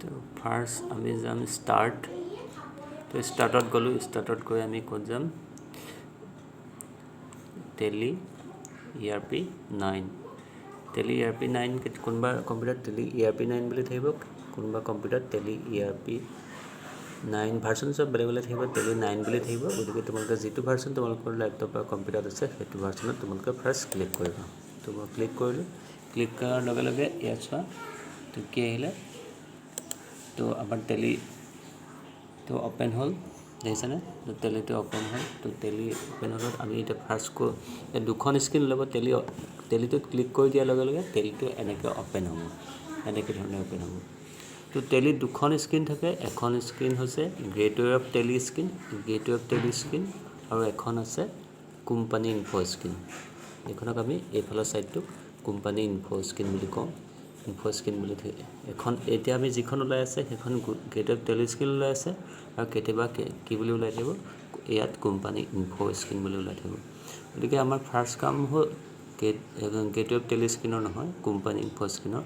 তো ফাৰ্ষ্ট আমি যাম ষ্টাৰ্ট তো ষ্টাৰ্টত গ'লোঁ ষ্টাৰ্টত গৈ আমি ক'ত যাম Tally ERP 9 Tally ERP 9 কোনোবা কম্পিউটাৰ Tally ERP 9 বুলি থাকিব কোনোবা কম্পিউটাৰ Tally ERP 9 ভাৰ্চন সব বেলেগ বেলেগ থাকিব Tally 9 বুলি থাকিব গতিকে তোমালোকে যিটো ভাৰ্চন তোমালোকৰ ল্যাপটপ বা কম্পিউটাৰত আছে সেইটো ভাৰ্চনত তোমালোকে ফাৰ্ষ্ট ক্লিক কৰিবা তো মই ক্লিক কৰিলোঁ ক্লিক কৰাৰ লগে লগে ইয়াত চোৱা তো কি আহিলে তো আমাৰ Tally তো ওপেন হল দেখিছানে তো Tally তো ওপেন হল তো Tally ওপেন হলত আমি এটা ফাৰ্ষ্ট কো এই দুখন স্ক্ৰীন ল'ব Tally তো ক্লিক কৰি দিয়াৰ লগে লগে Tally তো এনেকৈ ওপেন হ'ব এনেকৈ ধৰণে ওপেন হ'ব তো Tally দুখন স্ক্ৰীন থাকে এখন স্ক্ৰীন হৈছে gateway of Tally screen gateway of Tally screen আৰু এখন আছে কোম্পানী ইনফো স্ক্ৰীন এখনক আমি এইফালৰ সাইডটো কোম্পানী ইনফো স্ক্ৰীন বুলি কওঁ ইনফো স্ক্ৰীন বুলি এখন এতিয়া আমি যিখন ওলাই আছে সেইখন গেটৱে অফ Tally স্ক্ৰীন ওলাই আছে আৰু কেতিয়াবা কি বুলি ওলাই থাকিব ইয়াত কোম্পানী ইনফো স্ক্ৰীন বুলি ওলাই থাকিব গতিকে আমাৰ ফাৰ্ষ্ট কাম হ'ল গেটৱে অফ Tally স্ক্ৰীনৰ নহয় কোম্পানী ইনফো স্ক্ৰীনৰ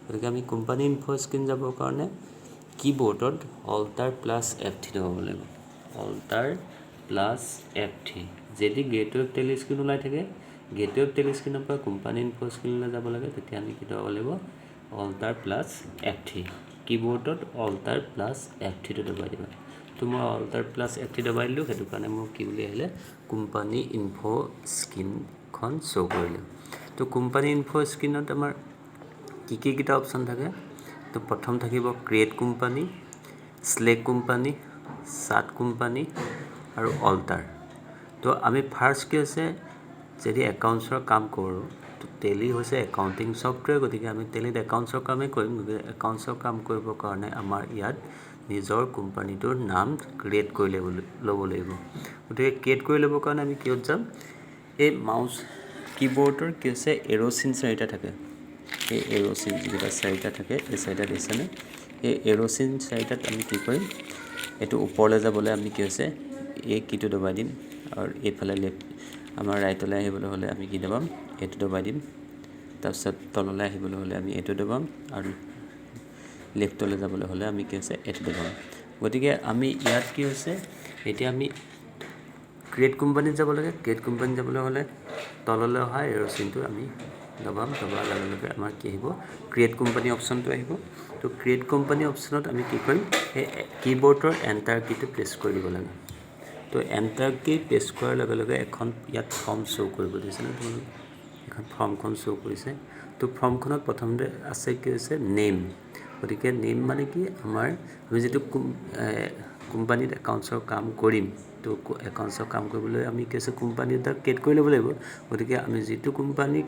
গতিকে আমি কোম্পানী ইনফো স্ক্ৰীন যাবৰ কাৰণে কিবোৰ্ডত Alt+F3 দবাব লাগিব Alt+F3 যদি গেটৱে অফ Tally স্ক্ৰীন ওলাই থাকে গেটৱে অফ Tally স্ক্ৰীনৰ পৰা কোম্পানী ইনফো স্ক্ৰীনলৈ যাব লাগে তেতিয়া আমি কি দবাব লাগিব Alt+F3 কিবোৰ্ডত Alt+F3 টো দবাই দিবা তো মই Alt+F3 দবাই দিলোঁ সেইটো কাৰণে মোৰ কি বুলি আহিলে কোম্পানী ইনফো স্ক্ৰীনখন শ্ব' কৰিলে তো কোম্পানী ইনফো স্ক্ৰীনত আমাৰ কি কিটা অপচন থাকে তো প্ৰথম থাকিব ক্ৰিয়েট কোম্পানী সিলেক্ট কোম্পানী সাত কোম্পানী আৰু অল্টাৰ তো আমি ফাৰ্ষ্ট কি আছে যদি একাউণ্টছৰ কাম কৰোঁ তো Tally হৈছে একাউণ্টিং সফটৱেৰ গতিকে আমি Tallyত একাউণ্টছৰ কামেই কৰিম একাউণ্টছৰ কাম কৰিবৰ কাৰণে আমাৰ ইয়াত নিজৰ কোম্পানীটোৰ নাম ক্ৰিয়েট কৰি ল'ব লাগিব গতিকে ক্ৰিয়েট কৰি ল'বৰ কাৰণে আমি কিহত যাম এই মাউচ কিবোৰ্ডৰ কি আছে এৰো চিন চাৰিটা থাকে এই এৰো চিন যেটা চাৰিটা থাকে এই চাৰিটা দিছেনে এই এৰো চিন চাৰিটাত আমি কি কৰিম এটো ওপৰলৈ যাবলৈ আমি কি আছে এই কিটো দবাই দিম আৰু এইফালে লেফ্ট আমাৰ ৰাইটলৈ আহিবলৈ হ'লে আমি কি দবাম এটো দবাই দিম তাৰপিছত তললৈ আহিবলৈ হ'লে আমি এটো দবাম আৰু লেফ্টলৈ যাবলৈ হ'লে আমি কি আছে এটো দবাম গতিকে আমি ইয়াত কি হৈছে এতিয়া আমি ক্ৰিয়েট কোম্পানীত যাব লাগে ক্ৰিয়েট কোম্পানীত যাবলৈ হ'লে তললৈ অহা এৰো চিনটো আমি দবাম দবাৰ লগে লগে আমাৰ কি আহিব ক্ৰিয়েট কোম্পানী অপচনটো আহিব তো ক্ৰিয়েট কোম্পানী অপচনত আমি কি কৰিম এই কিবোৰ্ডৰ এন্টাৰ কিটো প্ৰেছ কৰি দিব লাগে তো এন্টাৰ কি প্ৰেছ কৰাৰ লগে লগে এখন ইয়াত ফৰ্ম শ্ব' কৰিব দিছে না তোমালোকে এখন ফৰ্মখন শ্ব' কৰিছে তো ফৰ্মখনত প্ৰথমতে আছে কি হৈছে নেম গতিকে নেম মানে কি আমাৰ আমি যেটো কোম্পানীত একাউণ্টছৰ কাম কৰিম তো একাউণ্টছৰ কাম কৰিবলৈ আমি কি আছে কোম্পানী এটা ক্ৰিয়েট কৰি ল'ব লাগিব গতিকে আমি যেটো কোম্পানীত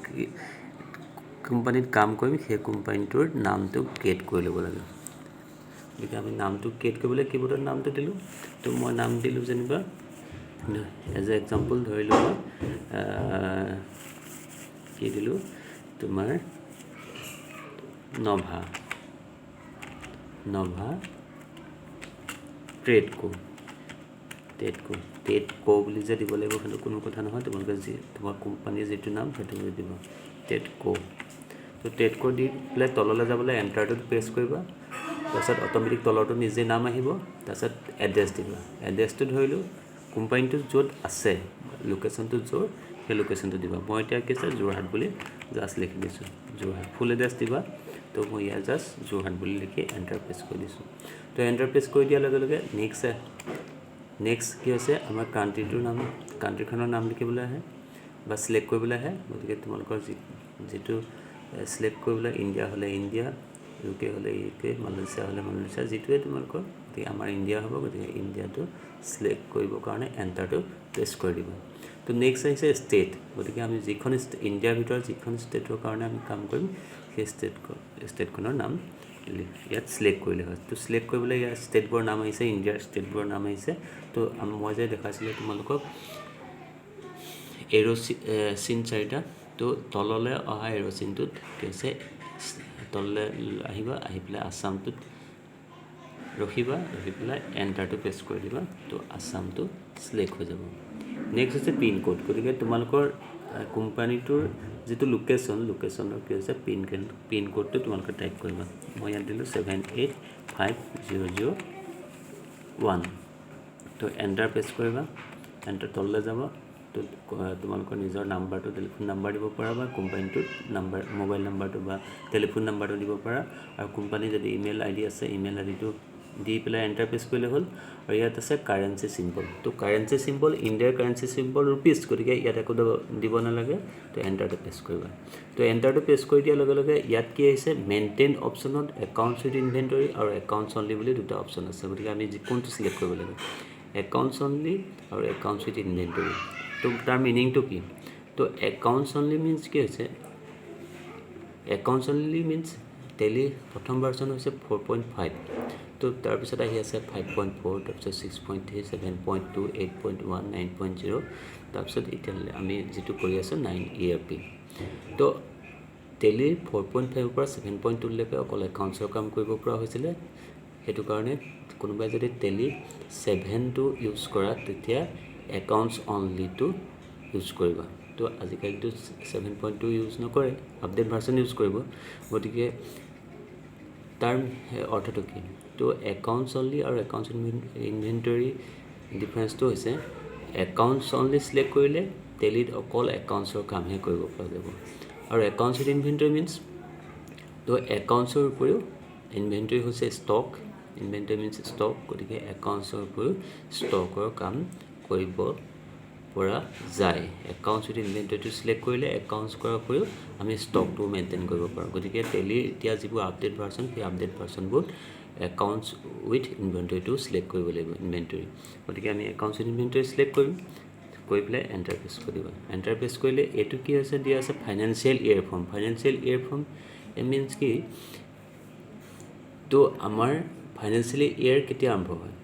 কাম কৰিম সেই কোম্পানীটোৰ নামটো ক্ৰিয়েট কৰি ল'ব লাগে গতিকে আমি নামটো ক্ৰিয়েট কৰিবলৈ কিবোৰ্ডৰ নামটো দিলোঁ তো মই নাম দিলোঁ যেনিবা এজ এ এক্সাম্পল ধৰি লওঁ কি দিলোঁ তোমাৰ নভা ট্ৰেডকো বুলি যে দিব লাগিব সেইটো কোনো কথা নহয় তোমালোকে যি তোমাৰ কোম্পানীৰ যেটো নাম সেইটো দিব ট্ৰেডকো তো ট্ৰেডকো দি পেলাই তললৈ যাবলৈ এন্টাৰটো প্ৰেছ কৰিবা তাৰপিছত অটোমেটিক তলৰটো নিজে নাম আহিব তাৰপিছত এড্ৰেছ দিবা এড্ৰেছটো ধৰিলোঁ কোম্পানীটো য'ত আছে লোকেশ্যনটো য'ত সেই লোকেশ্যনটো দিবা মই এতিয়া কি আছে যোৰহাট বুলি জাষ্ট লিখি দিছোঁ যোৰহাট ফুল এড্ৰেছ দিবা তো মই ইয়াত জাষ্ট যোৰহাট বুলি লিখি এণ্টাৰ প্ৰেছ কৰি দিছোঁ তো এণ্টাৰ প্ৰেছ কৰি দিয়াৰ লগে লগে নেক্সট কি হৈছে আমাৰ কাণ্ট্ৰিখনৰ নাম লিখিবলৈ আহে বা সিলেক্ট কৰিবলৈ আহে গতিকে তোমালোকৰ যেটো সিলেক্ট কৰিবলৈ ইণ্ডিয়া হ'লে ইণ্ডিয়া ইউকে হ'লে ইউকে মালয়েছিয়া হ'লে মালয়েছিয়া যেটোৱে তোমালোকৰ গতিকে আমাৰ ইণ্ডিয়া হ'ব গতিকে ইণ্ডিয়াটো সিলেক্ট কৰিবৰ কাৰণে এণ্টাৰটো প্ৰেছ কৰি দিবা তো নেক্সট আহিছে ষ্টেট গতিকে আমি যিখন ইণ্ডিয়াৰ ভিতৰত যিখন ষ্টেটৰ কাৰণে আমি কাম কৰিম সেই ষ্টেটখনৰ নাম ইয়াত সিলেক্ট কৰিলে হয় তো সিলেক্ট কৰিবলৈ ইয়াত ষ্টেটবোৰৰ নাম আহিছে ইণ্ডিয়াৰ ষ্টেটবোৰৰ নাম আহিছে তো মই যে দেখাইছিলোঁ তোমালোকক এৰো চিন চাৰিটা তো তললৈ অহা এৰো চিনটোত কি আছে তললৈ আহিবা আহি পেলাই আসামটোত ৰখিবা ৰখি পেলাই এণ্টাৰটো প্ৰেছ কৰি দিবা তো আসামটো সিলেক্ট হৈ যাব নেক্সট হৈছে পিন কোড গতিকে তোমালোকৰ কোম্পানীটোৰ যেটো লোকেশ্যনৰ কি হৈছে পিন কোডটো তোমালোকে টাইপ কৰিবা মই ইয়াত দিলোঁ 7850001 তো এণ্টাৰ প্ৰেছ কৰিবা এণ্টাৰ তললৈ যাব তো তোমালোকৰ নিজৰ নাম্বাৰটো টেলিফোন নাম্বাৰ দিব পাৰা বা কোম্পানীটোৰ নাম্বাৰ মোবাইল নাম্বাৰটো বা টেলিফোন নাম্বাৰটো দিব পাৰা আৰু কোম্পানী যদি ইমেইল আইডি আছে ইমেইল আইডিটো দি পেলাই এণ্টাৰ প্ৰেছ কৰিলে হ'ল আৰু ইয়াত আছে কাৰেঞ্চি চিম্বল তো কাৰেঞ্চি চিম্বল ইণ্ডিয়াৰ কাৰেঞ্চি চিম্বল ৰুপিজ গতিকে ইয়াত একো দিব নালাগে তো এণ্টাৰটো প্ৰেছ কৰিবা তো এণ্টাৰটো প্ৰেছ কৰি দিয়াৰ লগে লগে ইয়াত কি আহিছে মেইনটেইন অপশ্যনত একাউণ্টছ উইথ ইনভেণ্টৰী আৰু একাউণ্টছ অনলি বুলি দুটা অপশ্যন আছে গতিকে আমি কোনটো চিলেক্ট কৰিব লাগিব একাউণ্টছ অনলি আৰু একাউণ্টছ উইথ ইনভেণ্টৰী তো তাৰ মিনিংটো কি তো একাউণ্টছ অনলি মিনছ কি হৈছে একাউণ্টছ অনলি মিনছ টেলি প্ৰথম ভাৰ্চন হৈছে 4.5 তো তাৰপিছত আহি আছে 5.4 তাৰপিছত 6.3 7.2 8.1 9.0 তাৰপিছত এতিয়ালৈ আমি যেটো কৰি আছো 9 ERP তো টেলি 4.5 পৰা 7.2 লৈকে অকল একাউণ্টছৰ কাম কৰিব পৰা হৈছিলে হেতু কাৰণে কোনোবাই যদি টেলি 7 টো ইউজ কৰা তেতিয়া একাউণ্টছ অনলি টো ইউজ কৰিবা তো আজিকালি তো 7.2 ইউজ নকৰে আপডেট ভাৰ্চন ইউজ কৰিব গতিকে তাৰ অৰ্থটো কি তো একাউণ্টছ অনলি আৰু একাউণ্টছ ইনভেণ্টৰী ডিফাৰেন্সটো হৈছে একাউণ্টছ অনলি সিলেক্ট কৰিলে টেলিত অকল একাউণ্টছৰ কামহে কৰিব পৰা যাব আৰু একাউণ্টছ উইথ ইনভেণ্টৰী মিনছ তো একাউণ্টছৰ উপৰিও ইনভেণ্টৰী হৈছে ষ্টক ইনভেণ্টৰী মিনছ ষ্টক গতিকে একাউণ্টছৰ উপৰিও ষ্টকৰ কাম কৰিব পৰা যায় একাউণ্টছ উইথ ইনভেণ্টৰীটো সিলেক্ট কৰিলে একাউণ্টছ কৰাৰ উপৰিও আমি ষ্টকটো মেইনটেইন কৰিব পাৰোঁ গতিকে টেলি এতিয়া যিবোৰ আপডেট ভাৰ্চন সেই আপডেট ভাৰ্চনবোৰ একাউণ্টছ উইথ ইনভেণ্টৰীটো সিলেক্ট কৰিব লাগিব ইনভেণ্টৰী গতিকে আমি একাউণ্টছ উইথ ইনভেণ্টৰী সিলেক্ট কৰিম কৰি পেলাই এণ্টাৰ প্ৰেছ কৰিবা এণ্টাৰ প্ৰেছ কৰিলে এইটো কি হৈছে দিয়া আছে ফাইনেন্সিয়েল ইয়েৰ ফৰ্ম মিনছ কি তো আমাৰ ফাইনেন্সিয়েল ইয়েৰ কেতিয়া আৰম্ভ হয়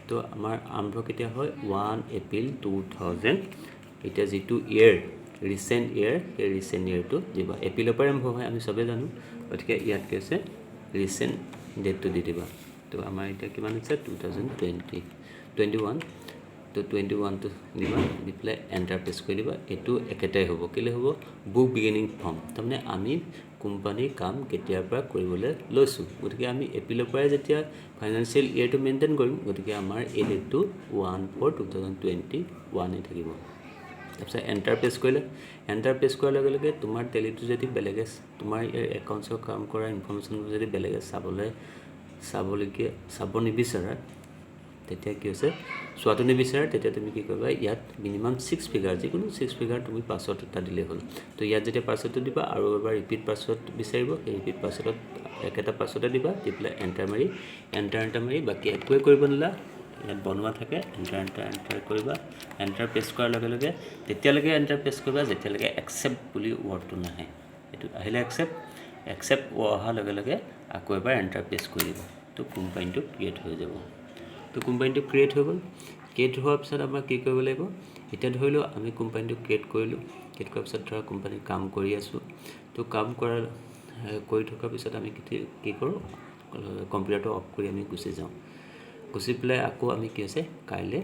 তো আমাৰ আৰম্ভ কেতিয়া হয় 1 এপ্ৰিল 2000 এটা যেটো ইয়েৰ ৰিসেন্ট ইয়েৰ এই ৰিসেন্ট ইয়েৰটো দিবা এপ্ৰিলৰ পৰা আৰম্ভ হয় আমি সবে জানো গতিকে ইয়াত কি আছে ৰিসেন্ট ডেটটো দি দিবা তো আমাৰ এটা কিমান আছে 2021 তো 21 টো দিবা দি প্লে এণ্টাৰ প্ৰেছ কৰি দিবা এটো একেটাই হ'ব কেলে হ'ব বুক বিগিনিং ফৰ্ম তাৰমানে আমি কোম্পানীৰ কাম কেতিয়াৰ পৰা কৰিবলৈ লৈছো গতিকে আমি এপ্ৰিলৰ পৰা যেতিয়া ফাইনান্সিয়েল ইয়েৰটো মেইনটেইন কৰিম গতিকে আমাৰ এই ডেটটো 1/4/2021 এ থাকিব তাৰপিছত এণ্টাৰ প্ৰেছ কৰিলে এণ্টাৰ প্ৰেছ কৰাৰ লগে লগে তোমাৰ টেলিটো যদি বেলেগে তোমাৰ একাউণ্টছৰ কাম কৰা ইনফৰমেশ্যন যদি বেলেগে চাব নিবিচাৰা তেতিয়া কি হৈছে সোৱাটো নিবিচাৰে তেতিয়া তুমি কি কৰিবা ইয়াত মিনিমাম 6 ফিগাৰ যিকোনো 6 ফিগাৰ তুমি পাছৱৰ্ড এটা দিলে হ'ল তো ইয়াত যেতিয়া পাছৱৰ্ডটো দিবা আৰু এবাৰ ৰিপিট পাছৱৰ্ড বিচাৰিব এই ৰিপিট পাছৱৰ্ডত একেটা পাছৱৰ্ডে দিবা দি পেলাই এণ্টাৰ মাৰি বাকি একোৱে কৰিব নালা ইয়াত বনোৱা থাকে এণ্টাৰ কৰিবা এণ্টাৰ প্ৰেছ কৰাৰ লগে লগে তেতিয়ালৈকে এণ্টাৰ প্ৰেছ কৰিবা যেতিয়ালৈকে একচেপ্ট বুলি ৱৰ্ডটো নাহে এটো আহিলে একচেপ্ট অহাৰ লগে লগে আকৌ এবাৰ এণ্টাৰ প্ৰেছ কৰি দিব তো কোম্পানীটো ক্ৰিয়েট হৈ যাব তো কোম্পানীটো ক্ৰিয়েট হৈ গ'ল ক্ৰিয়েট হোৱাৰ পিছত আমাৰ কি কৰিব লাগিব এটা ধৰিলো আমি কোম্পানীটো ক্ৰিয়েট কৰিলো ক্ৰিয়েট কৰাৰ পিছত ধৰা কোম্পানীৰ কাম কৰি আছো তো কাম কৰি থকাৰ পিছত আমি কি কৰো কম্পিউটাৰটো অফ কৰি আমি গুচি পেলাই আকৌ আমি কি আছে কাইলে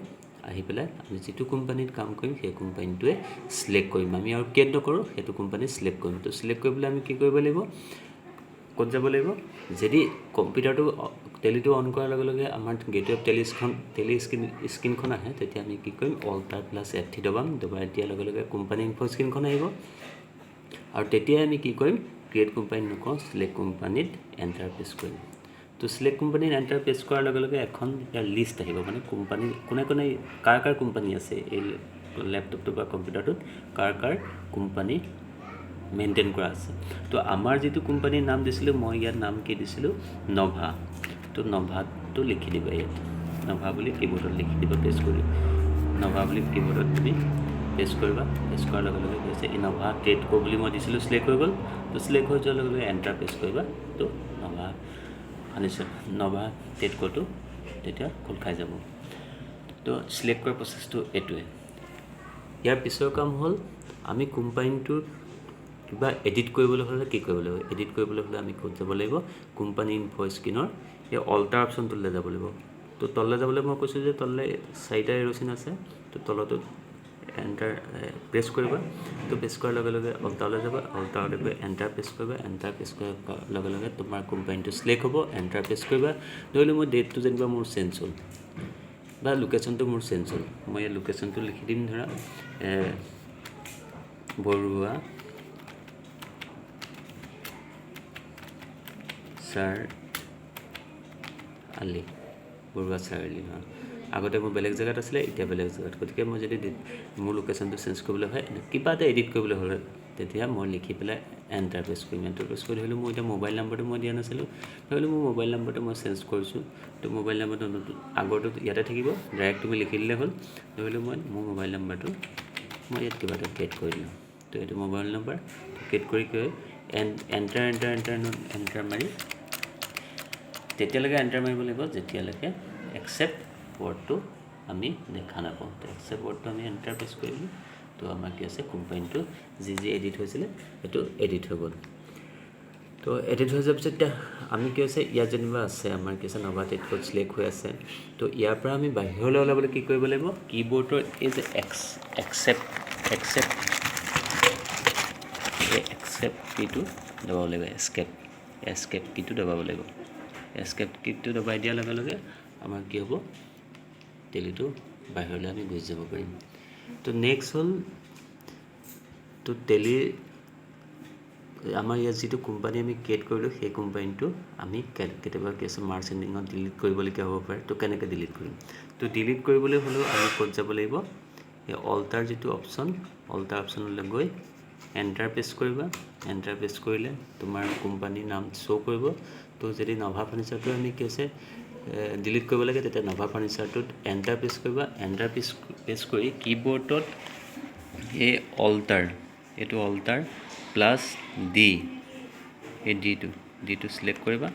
আহি পেলাই আমি যেটো কোম্পানীত কাম কৰিম সেই কোম্পানীটোৱে সিলেক্ট কৰিম আমি আৰু ক্ৰিয়েট নকৰো সেইটো কোম্পানী সিলেক্ট কৰিম তো সিলেক্ট কৰিবলৈ আমি কি কৰিব লাগিব ক'ত যাব লাগিব যদি কম্পিউটাৰটো টেলিটো অন কৰাৰ লগে লগে আমাৰ গেটৱে অফ টেলি স্ক্ৰীনখন আহে তেতিয়া আমি কি কৰিম অল্টাৰ প্লাছ F3 দবাই দিয়াৰ লগে লগে কোম্পানী ইনফো স্ক্ৰীনখন আহিব আৰু তেতিয়া আমি কি কৰিম ক্ৰিয়েট কোম্পানী নকওঁ সিলেক্ট কোম্পানীত এণ্টাৰ প্ৰেছ কৰিম তো সিলেক্ট কোম্পানীত এণ্টাৰ প্ৰেছ কৰাৰ লগে লগে এখন লিষ্ট আহিব মানে কোম্পানী কোনে কাৰ কোম্পানী আছে এই ল্যাপটপটো বা কম্পিউটাৰটোত কাৰ কোম্পানী মেইনটেইন কৰা আছে তো আমাৰ যেটো কোম্পানীৰ নাম দিছিলো মই ইয়াৰ নাম কি দিছিলো নভা তো নভাটো লিখি দিবা ইয়াত নভা বুলি কিবোৰ্ডত লিখি দিবা প্ৰেছ কৰি নভা বুলি কিবোৰ্ডত তুমি প্ৰেছ কৰিবা প্ৰেছ কৰাৰ লগে লগে কৈছে ইনভা ট্ৰেড কো বুলি মই দিছিলো সিলেক্ট হৈ গ'ল তো সিলেক্ট হৈ যোৱাৰ লগে লগে এণ্টাৰ প্ৰেছ কৰিবা তো নভা ট্ৰেড কোটো তেতিয়া খোল খাই যাব তো সিলেক্ট কৰাৰ প্ৰচেছটো এটোৱে ইয়াৰ পিছৰ কাম হ'ল আমি কোম্পানীটোৰ কিবা এডিট কৰিবলৈ হলে কি কৰিব লাগিব এডিট কৰিবলৈ হলে আমি ক'ত যাব লাগিব কোম্পানী ইনফো স্ক্ৰীনৰ এই অল্টাৰ অপচনটোলৈ যাব লাগিব তো তললৈ যাবলৈ মই কৈছো যে তললৈ চাৰিটা এৰো চিন আছে তো তলতো এণ্টাৰ প্ৰেছ কৰিবা তো প্ৰেছ কৰাৰ লগে লগে অল্টালৈ যাবা অল্টালৈ গৈ এণ্টাৰ প্ৰেছ কৰিবা এণ্টাৰ প্ৰেছ কৰাৰ লগে লগে তোমাৰ কোম্পানীটো চিলেক্ট হ'ব এণ্টাৰ প্ৰেছ কৰিবা ধৰি লওক মই ডেটটো যেনিবা মোৰ চেঞ্জ হ'ল বা লোকেশ্যনটো মোৰ চেঞ্জ হ'ল মই এই লোকেশ্যনটো লিখি দিম ধৰা বৰুৱা চাৰ আলি বৰুৱা চাৰ আলি আগতে মোৰ বেলেগ জেগাত আছিলে এতিয়া বেলেগ জেগাত গতিকে মই যদি মোৰ লোকেশ্যনটো চেঞ্জ কৰিবলৈ হয় কিবা এটা এডিট কৰিবলৈ হ'লে তেতিয়া মই লিখি পেলাই এণ্টাৰ প্ৰেছ কৰিম এণ্টাৰ প্ৰেছ কৰি ধৰিলোঁ মোৰ এতিয়া মোবাইল নাম্বাৰটো মই দিয়া নাছিলোঁ ধৰিলোঁ মোৰ মোবাইল নাম্বাৰটো মই চেঞ্জ কৰিছোঁ তো মোবাইল নাম্বাৰটো আগৰটো ইয়াতে থাকিব ডাইৰেক্ট তুমি লিখি দিলে হ'ল ধৰিলোঁ মই মোৰ মোবাইল নাম্বাৰটো মই ইয়াত কিবা এটা ক্ৰিয়েট কৰি দিলোঁ তো এইটো মোবাইল নাম্বাৰ ক্ৰিয়েট কৰি এণ্টাৰ মাৰি তেতিয়ালৈকে এণ্টাৰ মাৰিব লাগিব যেতিয়ালৈকে একচেপ্ট ৱৰ্ডটো আমি দেখা নাপাওঁ তো একচেপ্ট ৱৰ্ডটো আমি এণ্টাৰ প্ৰেছ কৰিলোঁ তো আমাৰ কি আছে কোম্পানীটো যি এডিট হৈছিলে সেইটো এডিট হৈ গ'ল তো এডিট হৈ যোৱাৰ পিছত এতিয়া আমি কি হৈছে ইয়াত যেনিবা আছে আমাৰ কি আছে নভা টেট কোড চিলেক্ট হৈ আছে তো ইয়াৰ পৰা আমি বাহিৰলৈ ওলাবলৈ কি কৰিব লাগিব কীবৰ্ডৰ এই যে একচেপ্ট কীটো দবাব লাগিব এস্কেপ কীটো দবাব লাগিব এস্কেপ কীটো দবাই দিয়াৰ লগে লগে আমাৰ কি হ'ব টেলিটো বাহিৰলৈ আমি গুচি যাব পাৰিম তো নেক্সট হ'ল তো টেলিৰ আমাৰ ইয়াত যিটো কোম্পানী আমি ক্ৰিয়েট কৰিলোঁ সেই কোম্পানীটো আমি কেতিয়াবা কি আছে মাৰ্চ এণ্ডিঙত ডিলিট কৰিবলগীয়া হ'ব পাৰে তো কেনেকৈ ডিলিট কৰিম তো ডিলিট কৰিবলৈ হ'লেও আমি ক'ত যাব লাগিব এই অল্টাৰ যিটো অপশ্যন অল্টাৰ অপশ্যনলৈ গৈ এণ্টাৰ প্ৰেছ কৰিবা এণ্টাৰ প্ৰেছ কৰিলে তোমাৰ কোম্পানীৰ নাম শ্ব' কৰিব তো যদি নভা ফাৰ্নিচাৰটো আমি কি আছে ডিলিট কৰিব লাগে তেতিয়া নভা ফাৰ্নিচাৰটোত এণ্টাৰ প্ৰেছ কৰিবা এণ্টাৰ প্ৰেছ কৰি কীবৰ্ডত এই এইটো অল্টাৰ প্লাছ ডি এই ডিটো চিলেক্ট কৰিবা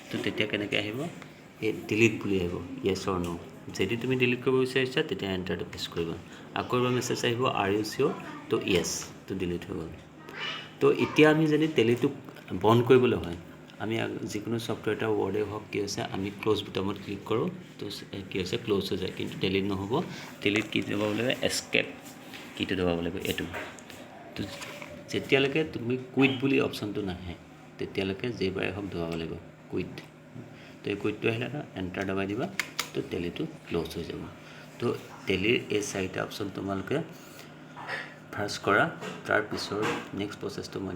তো তেতিয়া কেনেকৈ আহিব এই ডিলিট বুলি আহিব য়েছ অৰ ন' যদি তুমি ডিলিট কৰিব বিচাৰিছা তেতিয়া এণ্টাৰটো প্ৰেছ কৰিবা আকৌ এবাৰ মেছেজ আহিব আৰ ইউ চিয়'ৰ তো য়েছ তো ডিলিট হৈ গ'ল তো এতিয়া আমি যদি টেলিটো বন্ধ কৰিবলৈ হয় আমি যিকোনো ছফ্টৱেৰ এটা ৱৰ্ডে হওক কি হৈছে আমি ক্ল'জ বুটামত ক্লিক কৰোঁ তো কি হৈছে ক্ল'জ হৈ যায় কিন্তু টেলিট নহ'ব টেলিট কি দবাব লাগিব এস্কেপ কিটো দবাব লাগিব এইটো তো যেতিয়ালৈকে তুমি কুইট বুলি অপশ্যনটো নাহে তেতিয়ালৈকে যেইবাৰে হওক দবাব লাগিব কুইট তো এই কুইটটো আহিলে এণ্টাৰ দবাই দিবা তো টেলিটো ক্ল'জ হৈ যাব তো টেলিৰ এই চাৰিটা অপশ্যন তোমালোকে ফাৰ্ষ্ট কৰা তাৰ পিছৰ নেক্সট প্ৰচেছটো মই